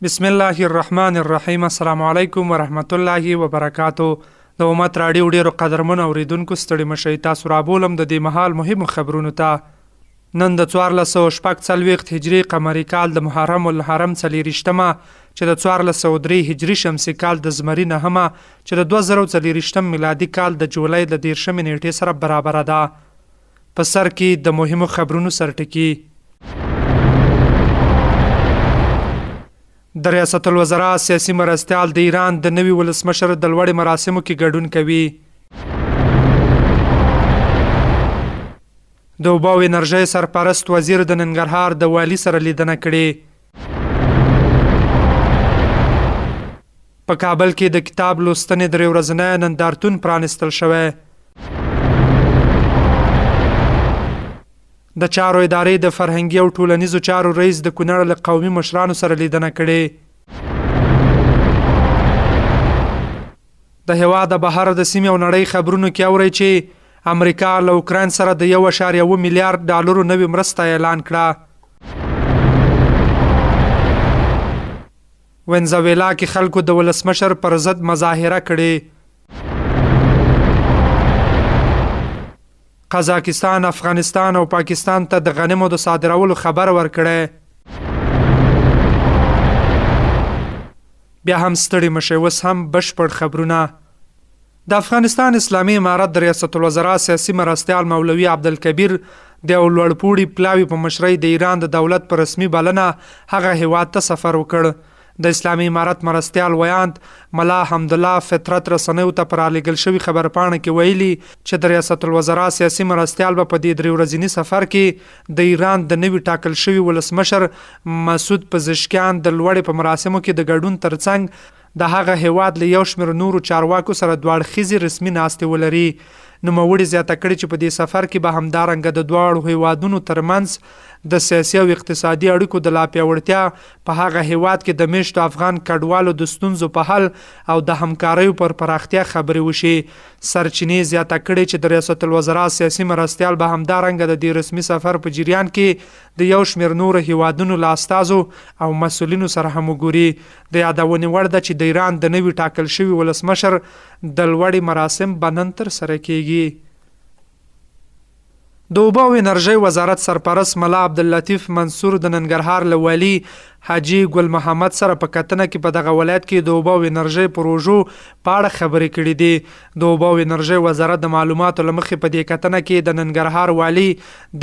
بسم الله الرحمن الرحیم. السلام علیکم ورحمت الله وبرکاتو. د امت راډیو ډیرو قدرمن اوریدونکو ستړي مشئ، تاسو رابولم د دې مهال مهمو خبرونو ته. نن د 1440 هجری قمری کال د محرم الحرم 40مه چې د 1403 هجری شمسي کال د زمري نهمه چې د 2024 میلادي کال د جولای د 13 نیټې سره برابر ده. په سر کې د مهمو خبرونو سرټکی. د ریاست الوزرا سیاسي مرستیال د ایران د نوي ولسمشر د لوړې مراسمو کې ګډون کوي. د اوبو او انرژۍ سرپرست وزیر د ننګرهار د والي سره لیدنه کړې. په کابل کې د کتاب لوستنې درې ورځنی نندارتون پرانستل شوی. د چارو ادارې د فرهنګي او ټولنیزو چارو رئیس د کونړ له قومي مشرانو سره لیدنه کړې. د هېواد بهر د سیمې او نړۍ خبرونو کې اورئ چې امریکا له اوکراین سره د 1.1 میلیارډ ډالرو نوې مرسته اعلان کړه. وینزویلا کې خلکو د ولسمشر پر ضد مظاهره کړې. قزاقستان، افغانستان او پاکستان ته د غنمو د صادرولو خبر ورکړی. بیا هم ستړي مشئ، اوس هم بشپړ خبرونه. د افغانستان اسلامي امارت د ریاست الوزرا سیاسي مرستیال مولوي عبدالکبیر د یو لوړپوړي پلاوي په مشرۍ د ایران د دولت په رسمي بلنه هغه هیواد ته سفر وکړ. د اسلامي امارت مرستیال ویاند ملا حمدالله فطرت رسنیو ته پر رالیږل شوي خبرپاڼه کې ویلي چې د ریاست الوزرا سیاسي مرستیال به په دې 3 ورځني سفر کې د ایران د نوي ټاکل شوي ولسمشر مسعود پزشکیان د لوړې په مراسمو کې د ګډون ترڅنګ د هغه هیواد له یو شمېر نورو چارواکو سره دواړخیزې رسمي ناستې ولري. نوموړي زیاته کړې چې په دې سفر کې به همدارنګه د دواړو هیوادونو ترمنځ د سیاسي او اقتصادي اړیکو د لا پیاوړتیا، په هغه هیواد کې د میشتو افغان کډوالو د ستونزو په حل او د همکاریو پر پراختیا خبرې وشي. سرچینې زیاته کړې چې د ریاست الوزرا سیاسي مرستیال به همدارنګه د دې رسمي سفر په جریان کې د یو شمېر نورو هیوادونو له استازو او مسؤلینو سره هم وګوري. د یادونې وړ ده چې د ایران د نوي ټاکل شوي ولسمشر د لوړې مراسم به نن ترسره کیږي. د اوبو او انرژۍ وزارت سرپرست ملا عبداللطیف منصور د ننګرهار له والي حاجي ګل محمد سره په کتنه کې په دغه ولایت کې د اوبو او انرژۍ پروژو په اړه خبرې کړې دي. د اوبو او انرژۍ وزارت د معلوماتو له مخې په دې کتنه کې د ننګرهار والي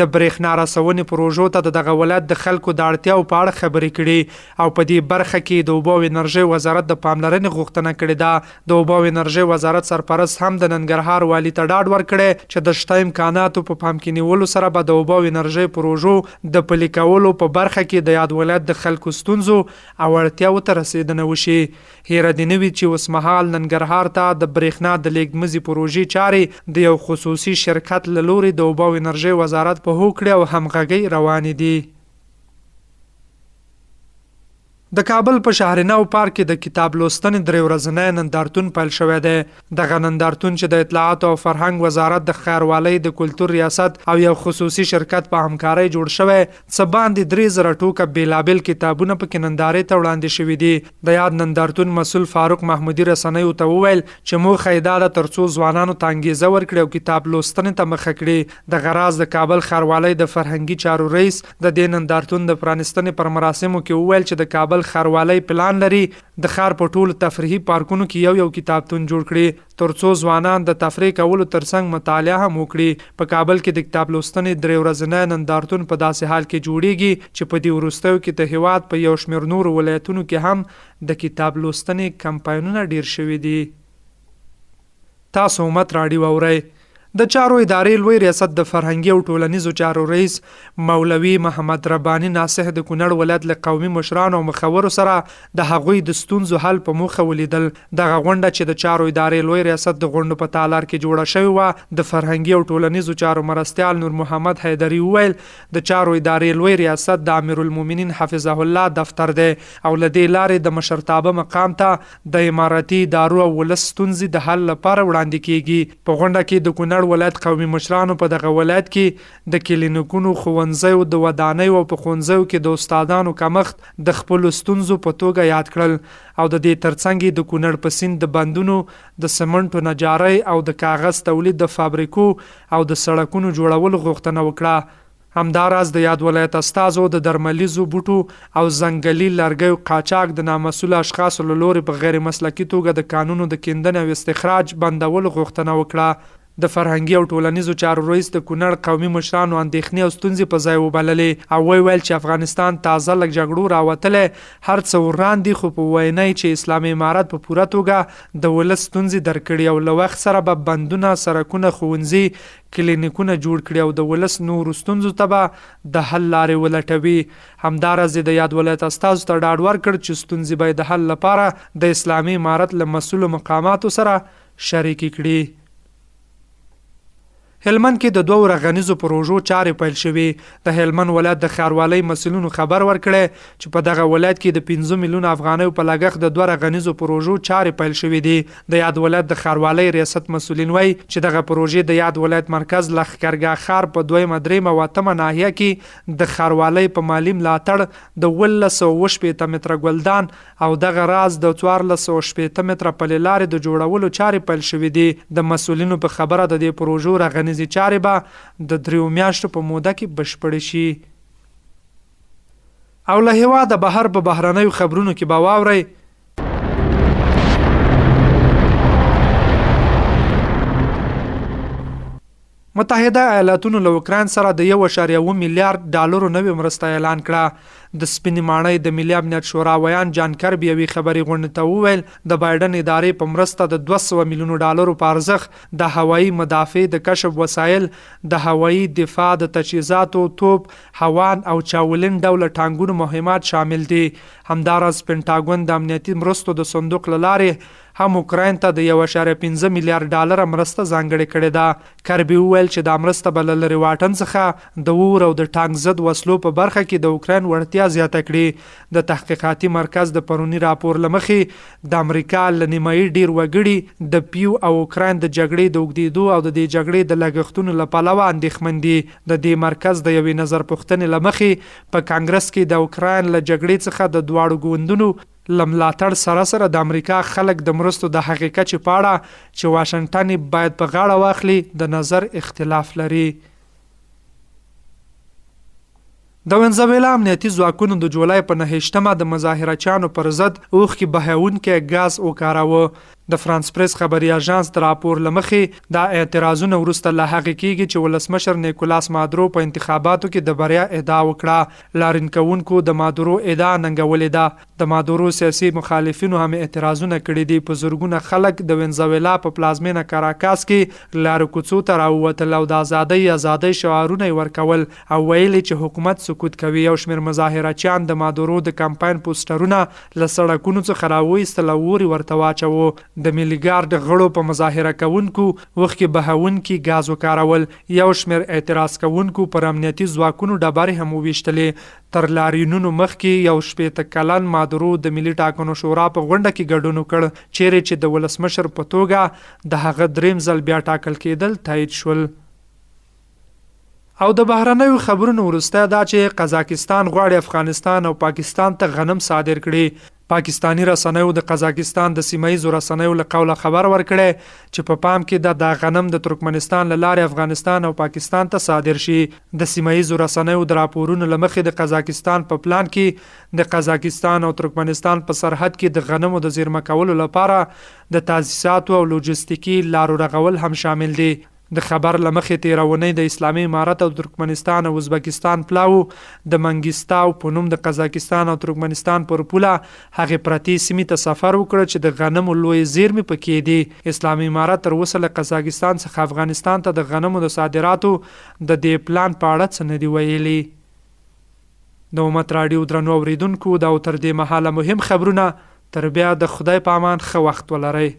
د برېښنا رسونې پروژو ته د دغه ولایت د خلکو د اړتیاو په اړه خبرې کړي او په دې برخه کې د اوبو او انرژۍ وزارت د پاملرنې غوښتنه کړې ده. د اوبو او انرژۍ وزارت سرپرست هم د ننګرهار والي ته ډاډ ورکړی چې د شته امکاناتو په پام کې نیولو سره به د اوبو او انرژۍ پروژو د پلي کولو په برخه کې د یاد ولایت د خلکو ستونزو او اړتیاو ته رسیدنه وشي. هیره دې نه وي چې اوس مهال ننګرهار ته د برېښنا د لیږدمزي پروژې چارې د یو خصوصي شرکت له لوري د اوبو او انرژۍ وزارت په هوکړې او همغږۍ روانې دي. د کابل په شهرنو پارک کې د کتاب لوستنې 3 ورځنی نندارتون پیل شوی دی. دغه نندارتون چې د اطلاعات او فرهنګ وزارت د ښاروالۍ د کلتور ریاست او یو خصوصي شرکت په همکارۍ جوړ شوی، څه باندې 3000 ټوکه بیلابیل کتابونه پکې نندارې ته وړاندې شوي دي. د یاد نندارتون مسؤل فاروق محمودي رسنیو ته وویل چې موخه یې دا ده ترڅو ځوانانو ته انګیزه ورکړي او کتاب لوستنې ته مخه کړي. دغه راز د کابل ښاروالۍ د فرهنګي چارو رئیس د دې نندارتون د پرانستنې پر مراسمو کې وویل چې د کابل ښاروالۍ پلان لري د ښار په ټولو تفریحي پارکونو کې یو کتابتون جوړ کړي ترڅو ځوانان د تفریح کولو ترڅنګ مطالعه هم وکړي. په کابل کې د کتاب لوستنې 3 ورځنی نندارتون په داسې حال کې جوړیږي چې په دې وروستیو کې د هیواد په یو شمېر نورو ولایتونو کې هم د کتاب لوستنې کمپاینونه ډیر شوي دي. تاسو امت راډیو اورئ. د چارو ادارې لوی ریاست د فرهنګي او ټولنیزو چارو رئیس مولوي محمد رباني ناصح د کونړ ولایت له قومي مشرانو او مخورو سره د هغوی د ستونزو حل په موخه ولیدل. دغه غونډه چې د چارو ادارې لوی ریاست د غونډو په تالار کې جوړه شوې وه، د فرهنګي او ټولنیزو چارو مرستیال نور محمد حیدري وویل د چارو ادارې لوی ریاست د امیرالمؤمنین حفظه الله دفتر دی او له دې لارې د مشرتابه مقام ته د امارتي ادارو او ولس ستونزې د حل لپاره وړاندې کیږي. په غونډه کې د کونړ کونړ ولایت قومي مشرانو په دغه ولایت کې د کلینیکونو، ښوونځیو، د ودانیو او په ښوونځیو کې د استادانو کمښت د خپلو ستونزو په توګه یاد کړل او د دې ترڅنګ د کونړ په سیند د بندونو، د سمنټو نجارۍ او د کاغذ تولید د فابریکو او د سړکونو جوړولو غوښتنه وکړه. همداراز د یاد ولایت استازو د درملیزو بوټو او ځنګلي لرګیو قاچاق د نامسؤله اشخاصو له لوري په غیر مسلکي توګه د قانونو د کیندنې او استخراج بندولو غوښتنه وکړه. د فرهنګي او ټولنیزو چارو رئیس د کونړ قومي مشرانو اندېښنې او ستونزې په ځای وبللې او ویل چې افغانستان تازه لږ جګړو راوتلی، هر څه وړاندې، خو په وینا چې اسلامي امارت په پوره توګه د ولس ستونزې درک کړي او له وخت سره به بندونه، سړکونه، ښوونځي، کلینیکونه جوړ کړي او د ولس نورو ستونزو ته به د حل لارې ولټوي. همداراز د یاد ولایت استازو ته ډاډ ورکړ چې ستونزې به د حل لپاره د اسلامي امارت له مسؤلو مقاماتو سره شریکې کړي. هلمند کې د 2 رغنیزو پروژو چارې پیل شوې. د هلمند ولایت د ښاروالۍ مسؤلینو خبر ورکړی چې په دغه ولایت کې د 15 میلیون افغانیو په لګښت د 2 رغنیزو پروژو چارې پیل شوې دي. د یاد ولایت د ښاروالۍ ریاست مسؤلین وایي چې دغه پروژې د یاد ولایت مرکز لښکرګاه ښار په 2 درېم او 8 ناحیه کې د ښاروالۍ په مالی ملاتړ د 1918 متره ګلدان او دغه راز د 1418 متره پلې لارې د جوړولو چارې پیل شوې دي. د مسؤلینو په خبره د دې پروژو رغنیزې چارې به د 3 میاشتو په موده کې بشپړې شي. او له هېواده بهر په بهرنیو خبرونو کې به واورئ متحده ایالاتونو له اوکراین سره د 1.1 میلیارډ ډالرو نوې مرسته اعلان کړه. د سپینې ماڼۍ د ملي امنیت شورا ویان جان کربي یوې خبري غونډې ته وویل د بایدن ادارې په مرسته د 200 میلیونو ډالرو په ارزښت د هوایي مدافع د کشف وسایل، د هوایي دفاع د تجهیزاتو، توپ، هوان او چاولین ډوله ټانګونو مهمات شامل دي. همداراز پینټاګون د امنیتي مرستو د صندوق له لارې هم اوکراین ته د 1.5 میلیارډ ډالر مرسته ځانګړې کړې ده. کربي وویل چې دا مرسته به له لرې واټن څخه د اور او د ټانک ضد وسلو په برخه کې د اوکراین وړتیا زیاته کړي. د تحقیقاتي مرکز د پرونی راپور له مخې د امریکا له نیمایي ډیر وګړي د پیو او اوکراین د جګړې د اوږدېدو او د دې جګړې د لګښتونو له پلوه اندېښمن دي. د دې مرکز د یوې نظر پوښتنې له مخې په کانګرس کې د اوکراین له جګړې څخه د دواړو ګوندونو لملاتړ سره د امریکا خلک د مرستو د حقیقت په اړه چې واشنگټن باید په غاړه واخلي د نظر اختلاف لري. د وینزویلا امنیتي ځواکونو د جولای په 9 د مظاهرچیانو پر ضد اوښکې بهونکی ګاز وکاراوه. د فرانس پریس خبري اژانس د راپور له مخې دا اعتراضونه وروسته له هغې کېږي چې ولسمشر نیکولاس مادورو په انتخاباتو کې د بریا ادعا وکړه. لارین کوونکو د مادورو ادعا ننګولې ده. د مادورو سیاسي مخالفینو هم اعتراضونه کړي دي. په زرګونه خلک د وینزویلا په پلازمینه کاراکاس کې لارو کوڅو ته راووتل او د ازادۍ شعارونه ورکول او ویلي چې حکومت سکوت کوي. یو شمېر مظاهرچیان د مادورو د کمپاین پوسټرونه له سړکونو څخه راوایستل او اور ورته واچوه. د ملي ګارد غړو په مظاهره کوونکو اوښکې بهونکي ګاز وکارول. یو شمېر اعتراض کوونکو پر امنیتي ځواکونو ډبرې هم وویشتلې. تر لارینونو مخکې یو 18 کلن مادورو د ملي ټاکنو شورا په غونډه کې ګډون وکړ چیرې چې د ولسمشر په توګه د هغه 3م ځل بیا ټاکل کېدل تایید شول. او د بهرنیو خبرونو وروسته دا چې قزاقستان غواړي افغانستان او پاکستان ته غنم صادر کړي. پاکستانی رسنیو د قزاقستان د سیمایي رسنیو له قوله خبر ورکړی چې په پام کې د غنم د ترکمنستان له لارې افغانستان او پاکستان ته صادر شي. د سیمایي رسنیو د راپورونو له مخې د قزاقستان په پلان کې د قزاقستان او ترکمنستان په سرحد کې د غنمو د زیرمه کولو لپاره د تاسیساتو او لوجستیکي لارو رغول هم شامل دي. د خبر له مخې تیرونی د اسلامي امارت او ترکمنستان او ازبکستان پلاو د منګیستاو په نوم د قزاقستان او ترکمنستان پر پوله هغې پرتې سیمې ته سفر وکړ چې د غنمو لوی زیرمې پکې دي. اسلامي امارت تر اوسه له قزاقستان څخه افغانستان ته د غنمو د صادراتو د دې پلان په اړه څه نه دي ویلي. د امت راډیو درنو اوریدونکو دا تر دې مهاله مهم خبرونه. تر بیا د خدای په امان ښه وخت ولرئ.